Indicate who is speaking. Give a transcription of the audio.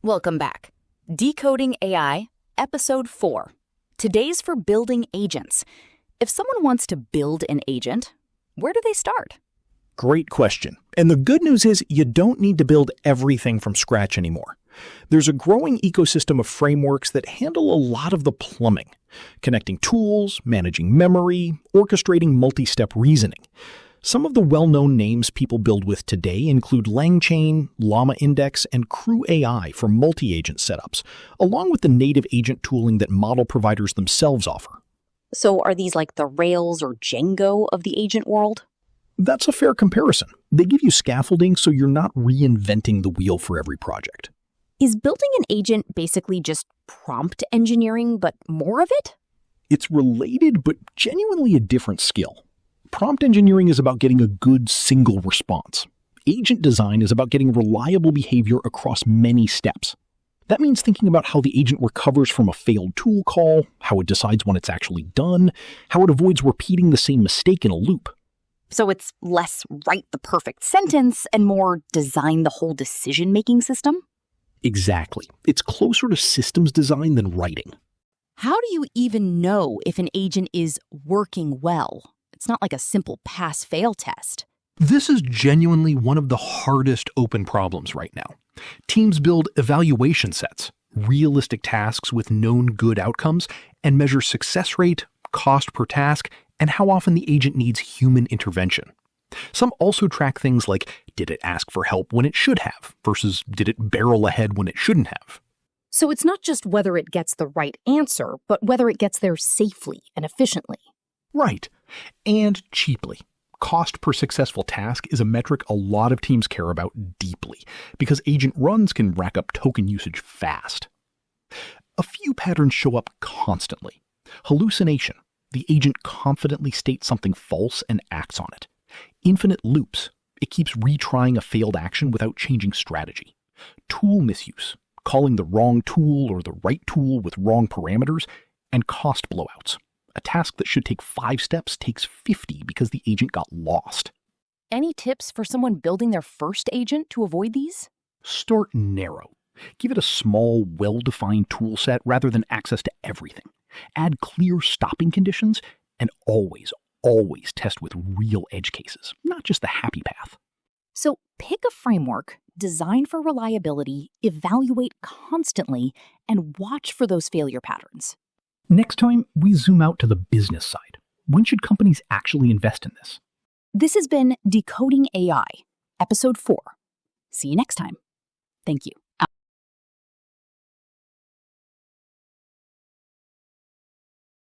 Speaker 1: Welcome back. Decoding AI, Episode 4. Today's for building agents. If someone wants to build an agent, where do they start?
Speaker 2: Great question. And the good news is you don't need to build everything from scratch anymore. There's a growing ecosystem of frameworks that handle a lot of the plumbing, connecting tools, managing memory, orchestrating multi-step reasoning. Some of the well-known names people build with today include LangChain, LlamaIndex, and CrewAI for multi-agent setups, along with the native agent tooling that model providers themselves offer.
Speaker 3: So are these like the Rails or Django of the agent world?
Speaker 2: That's a fair comparison. They give you scaffolding so you're not reinventing the wheel for every project.
Speaker 3: Is building an agent basically just prompt engineering, but more of it?
Speaker 2: It's related, but genuinely a different skill. Prompt engineering is about getting a good single response. Agent design is about getting reliable behavior across many steps. That means thinking about how the agent recovers from a failed tool call, how it decides when it's actually done, how it avoids repeating the same mistake in a loop.
Speaker 3: So it's less write the perfect sentence and more design the whole decision-making system?
Speaker 2: Exactly. It's closer to systems design than writing.
Speaker 3: How do you even know if an agent is working well? It's not like a simple pass-fail test.
Speaker 2: This is genuinely one of the hardest open problems right now. Teams build evaluation sets, realistic tasks with known good outcomes, and measure success rate, cost per task, and how often the agent needs human intervention. Some also track things like, did it ask for help when it should have, versus did it barrel ahead when it shouldn't have?
Speaker 3: So it's not just whether it gets the right answer, but whether it gets there safely and efficiently.
Speaker 2: Right. And cheaply. Cost per successful task is a metric a lot of teams care about deeply, because agent runs can rack up token usage fast. A few patterns show up constantly. Hallucination. The agent confidently states something false and acts on it. Infinite loops. It keeps retrying a failed action without changing strategy. Tool misuse. Calling the wrong tool or the right tool with wrong parameters. And cost blowouts. A task that should take 5 steps takes 50 because the agent got lost.
Speaker 3: Any tips for someone building their first agent to avoid these?
Speaker 2: Start narrow. Give it a small, well-defined tool set rather than access to everything. Add clear stopping conditions, and always test with real edge cases, not just the happy path.
Speaker 3: So pick a framework, design for reliability, evaluate constantly, and watch for those failure patterns.
Speaker 2: Next time, we zoom out to the business side. When should companies actually invest in this?
Speaker 3: This has been Decoding AI, Episode 4. See you next time. Thank you.